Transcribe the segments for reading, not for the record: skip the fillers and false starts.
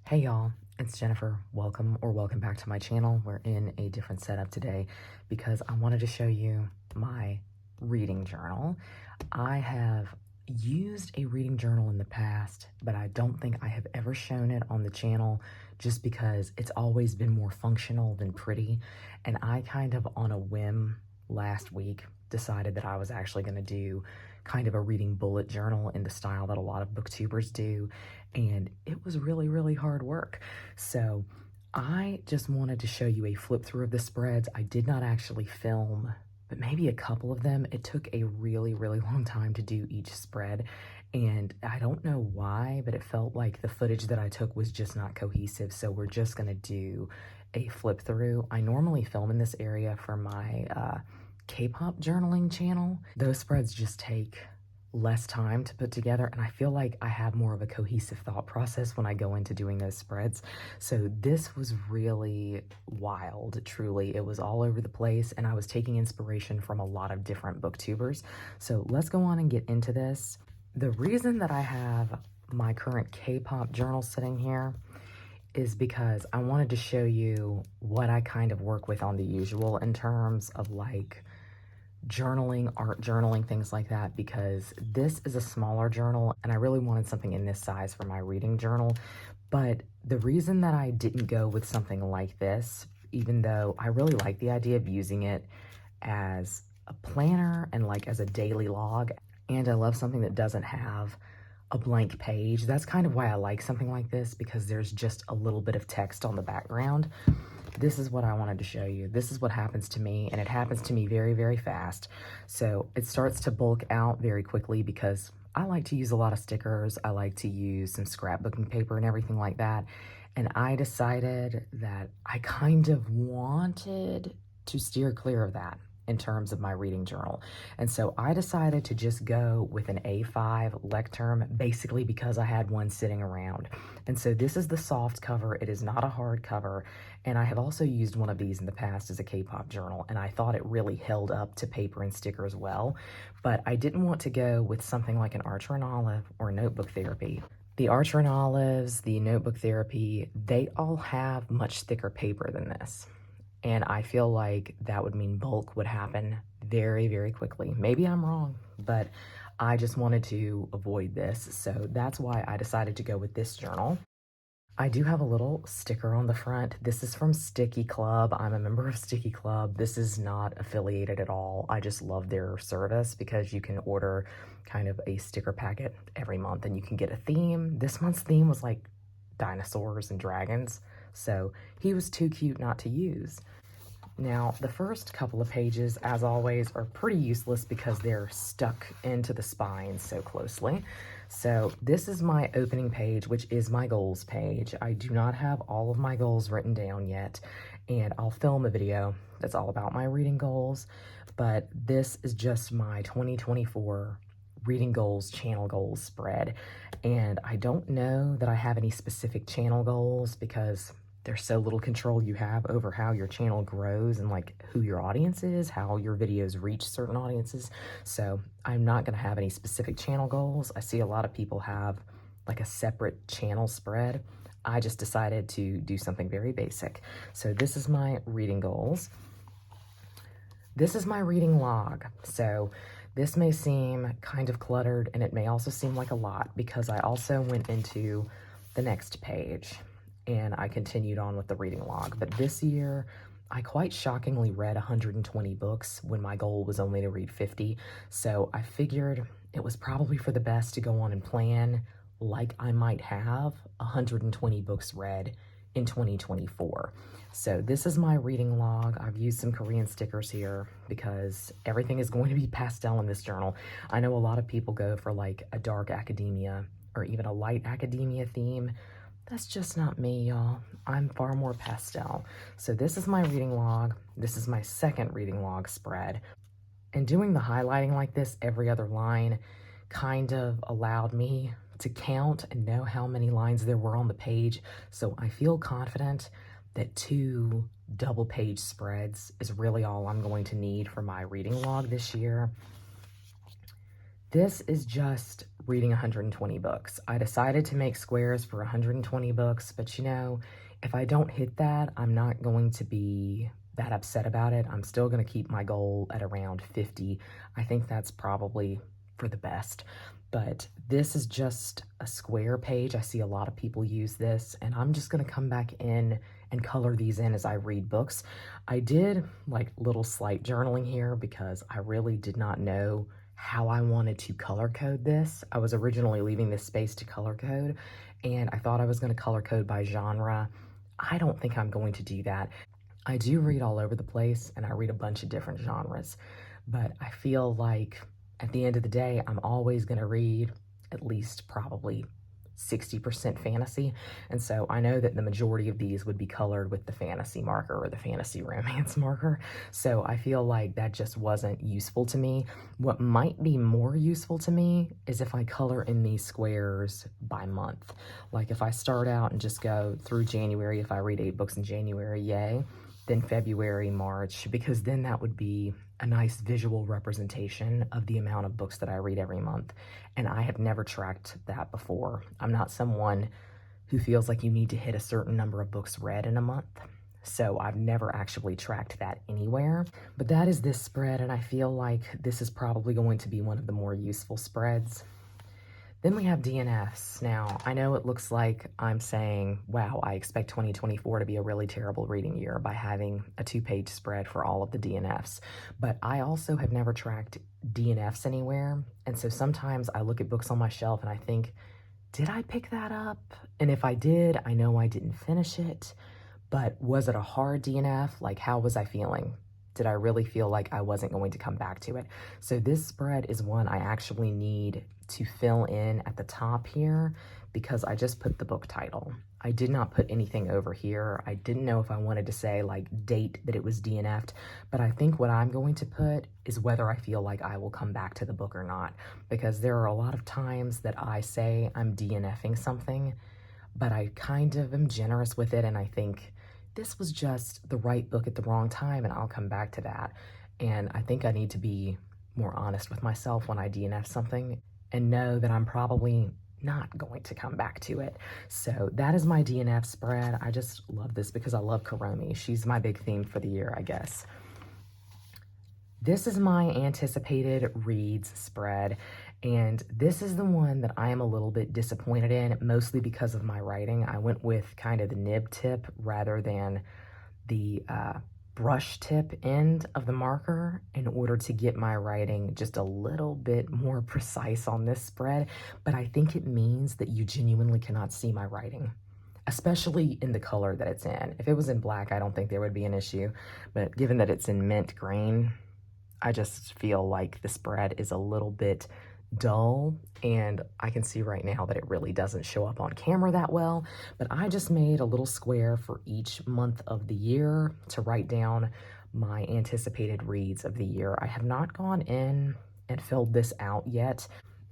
Hey y'all, it's Jennifer. Welcome back to my channel. We're in a different setup today because I wanted to show you my reading journal. I have used a reading journal in the past, but I don't think I have ever shown it on the channel just because it's always been more functional than pretty. And I kind of on a whim last week decided that I was actually going to do kind of a reading bullet journal in the style that a lot of booktubers do, and it was really hard work. So I just wanted to show you a flip through of the spreads. I did not actually film, but maybe a couple of them. It took a really long time to do each spread, and I don't know why, but it felt like the footage that I took was just not cohesive. So we're just gonna do a flip through. I normally film in this area for my K-pop journaling channel. Those spreads just take less time to put together, and I feel like I have more of a cohesive thought process when I go into doing those spreads. So this was really wild, truly. It was all over the place, and I was taking inspiration from a lot of different booktubers. So let's go on and get into this. The reason that I have my current K-pop journal sitting here is because I wanted to show you what I kind of work with on the usual in terms of like journaling, art journaling, things like that, because this is a smaller journal and I really wanted something in this size for my reading journal. But the reason that I didn't go with something like this, even though I really like the idea of using it as a planner and like as a daily log, and I love something that doesn't have a blank page. That's kind of why I like something like this, because there's just a little bit of text on the background. This is what I wanted to show you. This is what happens to me, and it happens to me very fast. So it starts to bulk out very quickly because I like to use a lot of stickers. I like to use some scrapbooking paper and everything like that. And I decided that I kind of wanted to steer clear of that in terms of my reading journal. And so I decided to just go with an A5 lectern, basically because I had one sitting around. And so this is the soft cover. It is not a hard cover. And I have also used one of these in the past as a K-pop journal, and I thought it really held up to paper and stickers well. But I didn't want to go with something like an Archer and Olive or Notebook Therapy. The Archer and Olives, the Notebook Therapy, they all have much thicker paper than this. And I feel like that would mean bulk would happen very quickly. Maybe I'm wrong, but I just wanted to avoid this. So that's why I decided to go with this journal. I do have a little sticker on the front. This is from Sticky Club. I'm a member of Sticky Club. This is not affiliated at all. I just love their service because you can order kind of a sticker packet every month and you can get a theme. This month's theme was like dinosaurs and dragons, so he was too cute not to use. Now, the first couple of pages, as always, are pretty useless because they're stuck into the spine so closely. So this is my opening page, which is my goals page. I do not have all of my goals written down yet, and I'll film a video that's all about my reading goals, but this is just my 2024 reading goals, channel goals spread. And I don't know that I have any specific channel goals because there's so little control you have over how your channel grows and like who your audience is, how your videos reach certain audiences. So I'm not going to have any specific channel goals. I see a lot of people have like a separate channel spread. I just decided to do something very basic. So this is my reading goals. This is my reading log. So this may seem kind of cluttered, and it may also seem like a lot because I also went into the next page and I continued on with the reading log. But this year, I quite shockingly read 120 books when my goal was only to read 50. So I figured it was probably for the best to go on and plan like I might have 120 books read in 2024. So this is my reading log. I've used some Korean stickers here because everything is going to be pastel in this journal. I know a lot of people go for like a dark academia or even a light academia theme. That's just not me, y'all. I'm far more pastel. So this is my reading log. This is my second reading log spread. And doing the highlighting like this every other line kind of allowed me to count and know how many lines there were on the page. So I feel confident that 2 double page spreads is really all I'm going to need for my reading log this year. This is just reading 120 books. I decided to make squares for 120 books, but you know, if I don't hit that, I'm not going to be that upset about it. I'm still going to keep my goal at around 50. I think that's probably for the best. But this is just a square page. I see a lot of people use this, and I'm just going to come back in and color these in as I read books. I did like little slight journaling here because I really did not know how I wanted to color code this. I was originally leaving this space to color code, and I thought I was going to color code by genre. I don't think I'm going to do that. I do read all over the place, and I read a bunch of different genres, but I feel like at the end of the day, I'm always going to read at least probably 60% fantasy. And so I know that the majority of these would be colored with the fantasy marker or the fantasy romance marker. So I feel like that just wasn't useful to me. What might be more useful to me is if I color in these squares by month. Like if I start out and just go through January, if I read 8 books in January, yay. Then February, March, because then that would be a nice visual representation of the amount of books that I read every month. And I have never tracked that before. I'm not someone who feels like you need to hit a certain number of books read in a month. So I've never actually tracked that anywhere. But that is this spread, and I feel like this is probably going to be one of the more useful spreads. Then we have DNFs. Now, I know it looks like I'm saying, wow, I expect 2024 to be a really terrible reading year by having a 2-page spread for all of the DNFs. But I also have never tracked DNFs anywhere. And so sometimes I look at books on my shelf and I think, did I pick that up? And if I did, I know I didn't finish it. But was it a hard DNF? Like, how was I feeling? Did I really feel like I wasn't going to come back to it? So this spread is one I actually need to fill in at the top here because I just put the book title. I did not put anything over here. I didn't know if I wanted to say like date that it was DNF'd, but I think what I'm going to put is whether I feel like I will come back to the book or not, because there are a lot of times that I say I'm DNFing something, but I kind of am generous with it and I think this was just the right book at the wrong time and I'll come back to that. And I think I need to be more honest with myself when I DNF something and know that I'm probably not going to come back to it. So that is my DNF spread. I just love this because I love Kuromi. She's my big theme for the year, I guess. This is my anticipated reads spread, and this is the one that I am a little bit disappointed in, mostly because of my writing. I went with kind of the nib tip rather than the brush tip end of the marker in order to get my writing just a little bit more precise on this spread, but I think it means that you genuinely cannot see my writing, especially in the color that it's in. If it was in black, I don't think there would be an issue, but given that it's in mint green, I just feel like the spread is a little bit dull, and I can see right now that it really doesn't show up on camera that well, but I just made a little square for each month of the year to write down my anticipated reads of the year. I have not gone in and filled this out yet.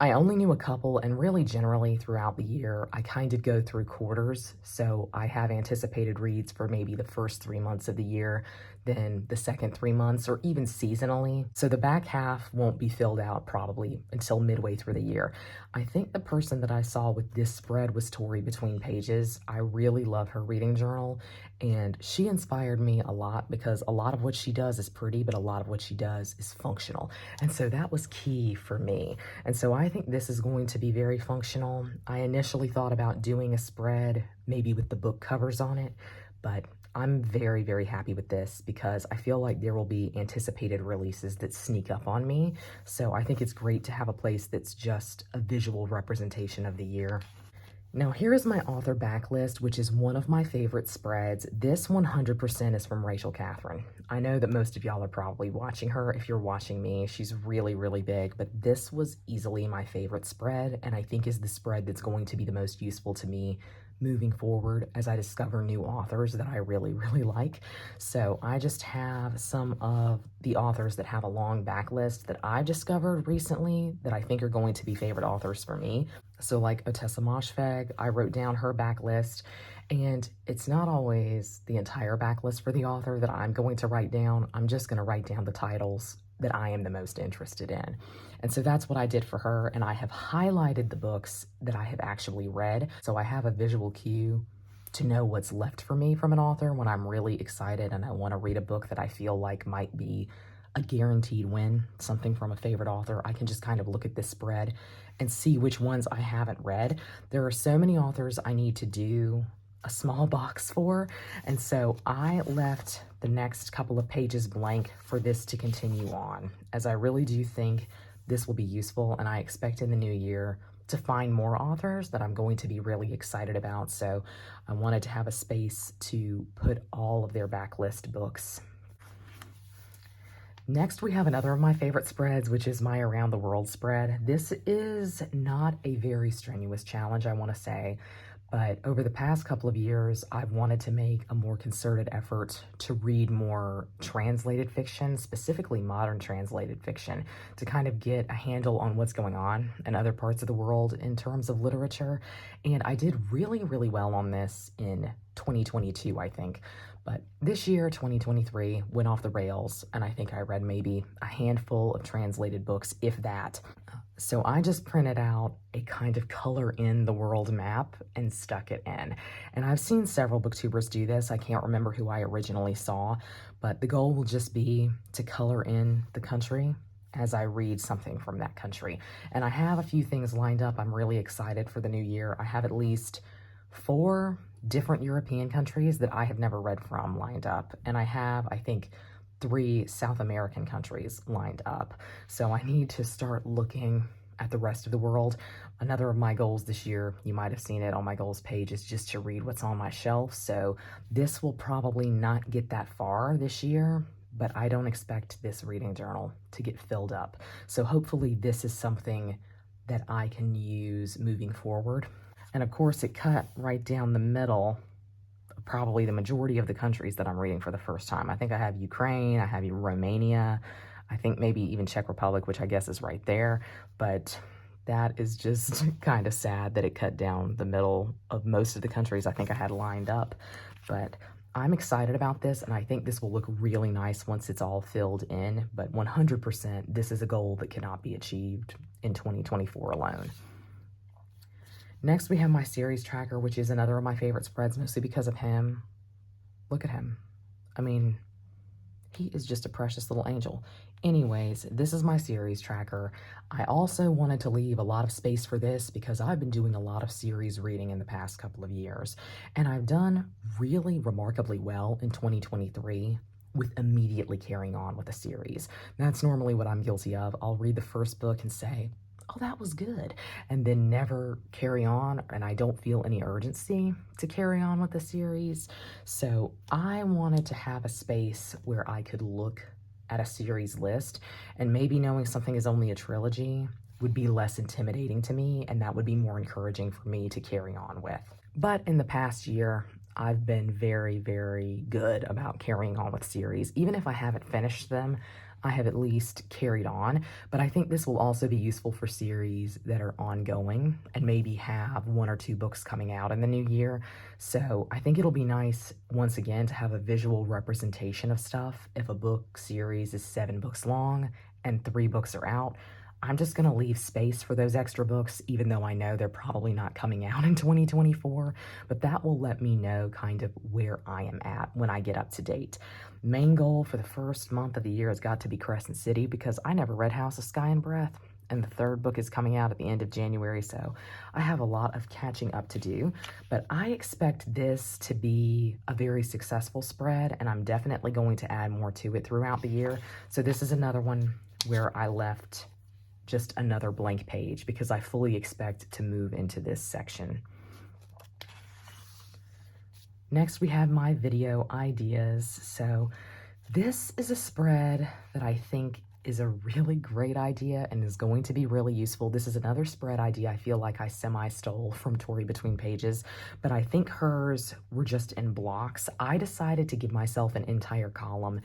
I only knew a couple, and really generally throughout the year, I kind of go through quarters. So I have anticipated reads for maybe the first 3 months of the year, then the second 3 months, or even seasonally. So the back half won't be filled out probably until midway through the year. I think the person that I saw with this spread was Tori Between Pages. I really love her reading journal, and she inspired me a lot because a lot of what she does is pretty, but a lot of what she does is functional. And so that was key for me. And so I think this is going to be very functional. I initially thought about doing a spread, maybe with the book covers on it, but I'm very, very happy with this because I feel like there will be anticipated releases that sneak up on me. So I think it's great to have a place that's just a visual representation of the year. Now here is my author backlist, which is one of my favorite spreads. This 100% is from Rachel Catherine. I know that most of y'all are probably watching her. If you're watching me, she's really, really big, but this was easily my favorite spread, and I think is the spread that's going to be the most useful to me moving forward as I discover new authors that I really, really like. So I just have some of the authors that have a long backlist that I've discovered recently that I think are going to be favorite authors for me. So like Otessa Moshfegh, I wrote down her backlist, and it's not always the entire backlist for the author that I'm going to write down. I'm just going to write down the titles that I am the most interested in. And so that's what I did for her, and I have highlighted the books that I have actually read, so I have a visual cue to know what's left for me from an author when I'm really excited and I want to read a book that I feel like might be a guaranteed win, something from a favorite author. I can just kind of look at this spread and see which ones I haven't read. There are so many authors I need to do a small box for, and so I left the next couple of pages blank for this to continue on, as I really do think this will be useful, and I expect in the new year to find more authors that I'm going to be really excited about, so I wanted to have a space to put all of their backlist books. Next, we have another of my favorite spreads, which is my Around the World spread. This is not a very strenuous challenge, I want to say, but over the past couple of years, I've wanted to make a more concerted effort to read more translated fiction, specifically modern translated fiction, to kind of get a handle on what's going on in other parts of the world in terms of literature. And I did really, really well on this in 2022, I think. But this year, 2023, went off the rails, and I think I read maybe a handful of translated books, if that. So I just printed out a kind of color in the world map and stuck it in. And I've seen several booktubers do this. I can't remember who I originally saw, but the goal will just be to color in the country as I read something from that country. And I have a few things lined up. I'm really excited for the new year. I have at least 4 different European countries that I have never read from lined up. And I have, I think, 3 South American countries lined up. So I need to start looking at the rest of the world. Another of my goals this year, you might have seen it on my goals page, is just to read what's on my shelf. So this will probably not get that far this year, but I don't expect this reading journal to get filled up. So hopefully this is something that I can use moving forward. And of course, it cut right down the middle, probably the majority of the countries that I'm reading for the first time. I think I have Ukraine, I have Romania, I think maybe even Czech Republic, which I guess is right there. But that is just kind of sad that it cut down the middle of most of the countries I think I had lined up. But I'm excited about this, and I think this will look really nice once it's all filled in. But 100%, this is a goal that cannot be achieved in 2024 alone. Next, we have my series tracker, which is another of my favorite spreads, mostly because of him. Look at him. I mean, he is just a precious little angel. Anyways, this is my series tracker. I also wanted to leave a lot of space for this because I've been doing a lot of series reading in the past couple of years, and I've done really remarkably well in 2023 with immediately carrying on with a series. That's normally what I'm guilty of. I'll read the first book and say, oh, that was good, and then never carry on, and I don't feel any urgency to carry on with the series. So I wanted to have a space where I could look at a series list, and maybe knowing something is only a trilogy would be less intimidating to me, and that would be more encouraging for me to carry on with. But in the past year, I've been very, very good about carrying on with series. Even if I haven't finished them, I have at least carried on, but I think this will also be useful for series that are ongoing and maybe have 1 or 2 books coming out in the new year. So I think it'll be nice, once again, to have a visual representation of stuff. If a book series is 7 books long and 3 books are out, I'm just going to leave space for those extra books, even though I know they're probably not coming out in 2024, but that will let me know kind of where I am at when I get up to date. Main goal for the first month of the year has got to be Crescent City, because I never read House of Sky and Breath, and the 3rd book is coming out at the end of January, so I have a lot of catching up to do. But I expect this to be a very successful spread, and I'm definitely going to add more to it throughout the year. So this is another one where I left just another blank page because I fully expect to move into this section. Next, we have my video ideas. So this is a spread that I think is a really great idea and is going to be really useful. This is another spread idea I feel like I semi-stole from Tori Between Pages, but I think hers were just in blocks. I decided to give myself an entire column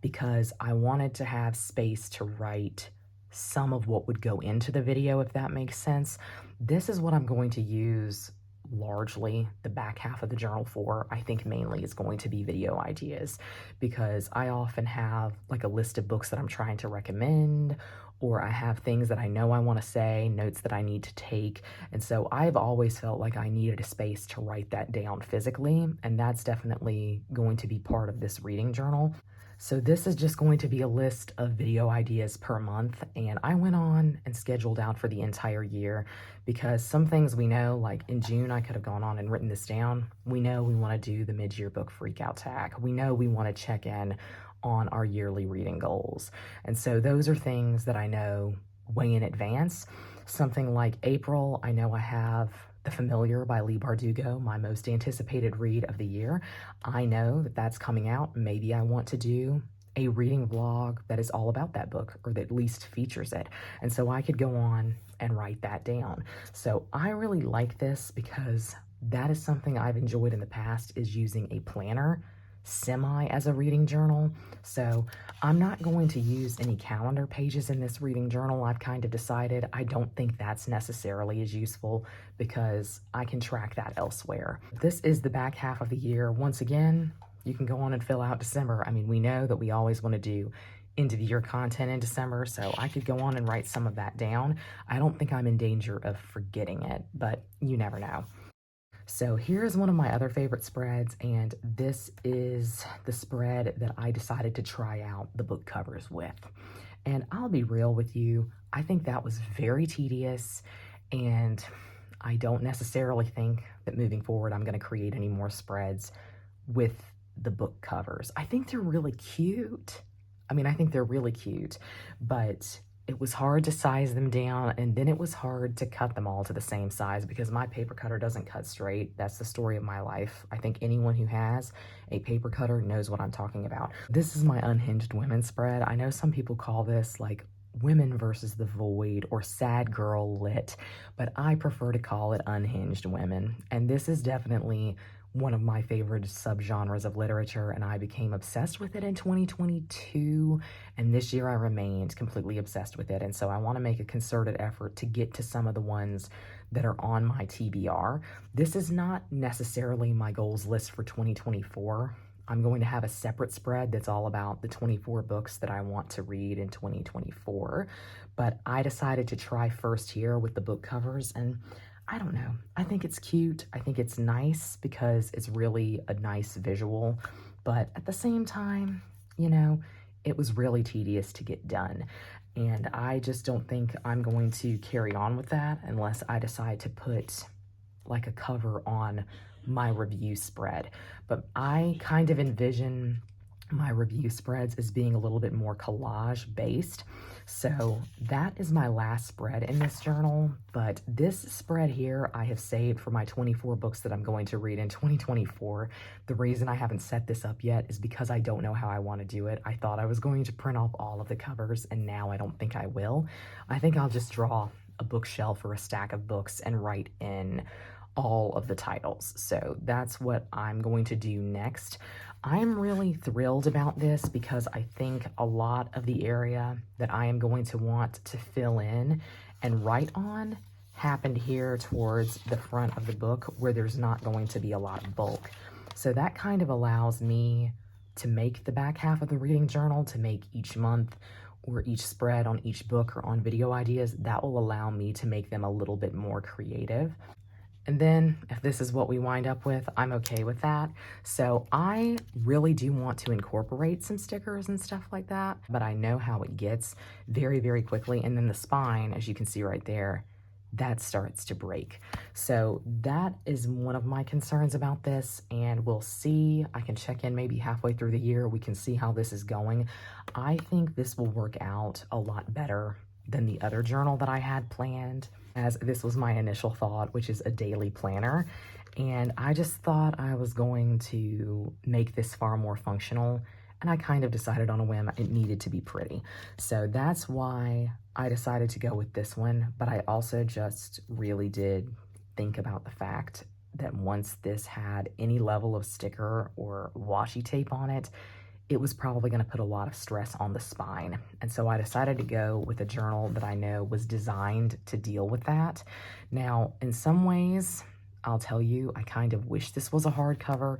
because I wanted to have space to write some of what would go into the video, if that makes sense. This is what I'm going to use largely the back half of the journal for, I think mainly is going to be video ideas, because I often have like a list of books that I'm trying to recommend, or I have things that I know I want to say, notes that I need to take. And so I've always felt like I needed a space to write that down physically, and that's definitely going to be part of this reading journal. So this is just going to be a list of video ideas per month, and I went on and scheduled out for the entire year because some things we know, like in June, I could have gone on and written this down. We know we want to do the mid-year book freakout tag. We know we want to check in on our yearly reading goals. And so those are things that I know way in advance. Something like April, I know I have The Familiar by Leigh Bardugo, my most anticipated read of the year. I know that that's coming out. Maybe I want to do a reading vlog that is all about that book, or that at least features it. And so I could go on and write that down. So I really like this because that is something I've enjoyed in the past, is using a planner semi as a reading journal. So I'm not going to use any calendar pages in this reading journal. I've kind of decided I don't think that's necessarily as useful because I can track that elsewhere. This is the back half of the year. Once again, you can go on and fill out December. I mean, we know that we always want to do end of the year content in December, so I could go on and write some of that down. I don't think I'm in danger of forgetting it, but you never know. So here's one of my other favorite spreads, and this is the spread that I decided to try out the book covers with. And I'll be real with you, I think that was very tedious, and I don't necessarily think that moving forward I'm going to create any more spreads with the book covers. I think they're really cute. I think they're really cute, but it was hard to size them down, and then it was hard to cut them all to the same size because my paper cutter doesn't cut straight. That's the story of my life. I think anyone who has a paper cutter knows what I'm talking about. This is my Unhinged Women spread. I know some people call this like Women versus the Void or Sad Girl Lit, but I prefer to call it Unhinged Women. And this is definitely one of my favorite subgenres of literature, and I became obsessed with it in 2022, and this year I remained completely obsessed with it. And so I want to make a concerted effort to get to some of the ones that are on my TBR. This is not necessarily my goals list for 2024. I'm going to have a separate spread that's all about the 24 books that I want to read in 2024, but I decided to try first here with the book covers, and I don't know. I think it's cute. I think it's nice because it's really a nice visual, but at the same time, it was really tedious to get done. And I just don't think I'm going to carry on with that unless I decide to put like a cover on my review spread. But I kind of envision my review spreads as being a little bit more collage based. So that is my last spread in this journal, but this spread here I have saved for my 24 books that I'm going to read in 2024. The reason I haven't set this up yet is because I don't know how I want to do it. I thought I was going to print off all of the covers, and now I don't think I will. I think I'll just draw a bookshelf or a stack of books and write in all of the titles. So that's what I'm going to do next. I'm really thrilled about this because I think a lot of the area that I am going to want to fill in and write on happened here towards the front of the book where there's not going to be a lot of bulk. So that kind of allows me to make the back half of the reading journal, to make each month or each spread on each book or on video ideas. That will allow me to make them a little bit more creative. And then if this is what we wind up with, I'm okay with that. So I really do want to incorporate some stickers and stuff like that, but I know how it gets very, very quickly. And then the spine, as you can see right there, that starts to break. So that is one of my concerns about this, and we'll see. I can check in maybe halfway through the year. We can see how this is going. I think this will work out a lot better than the other journal that I had planned, as this was my initial thought, which is a daily planner. And I just thought I was going to make this far more functional, and I kind of decided on a whim it needed to be pretty. So that's why I decided to go with this one, but I also just really did think about the fact that once this had any level of sticker or washi tape on it, it was probably going to put a lot of stress on the spine. And so I decided to go with a journal that I know was designed to deal with that. Now, in some ways, I'll tell you, I kind of wish this was a hardcover.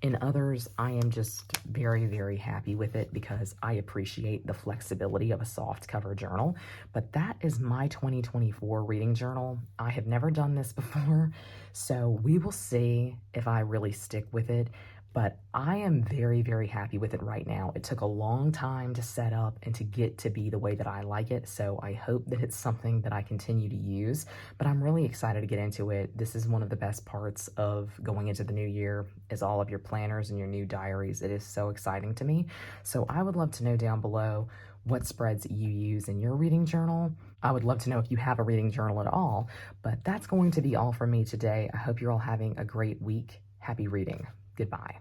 In others, I am just very, very happy with it because I appreciate the flexibility of a soft cover journal. But that is my 2024 reading journal. I have never done this before, so we will see if I really stick with it. But I am very, very happy with it right now. It took a long time to set up and to get to be the way that I like it, so I hope that it's something that I continue to use. But I'm really excited to get into it. This is one of the best parts of going into the new year, is all of your planners and your new diaries. It is so exciting to me. So I would love to know down below what spreads you use in your reading journal. I would love to know if you have a reading journal at all. But that's going to be all from me today. I hope you're all having a great week. Happy reading. Goodbye.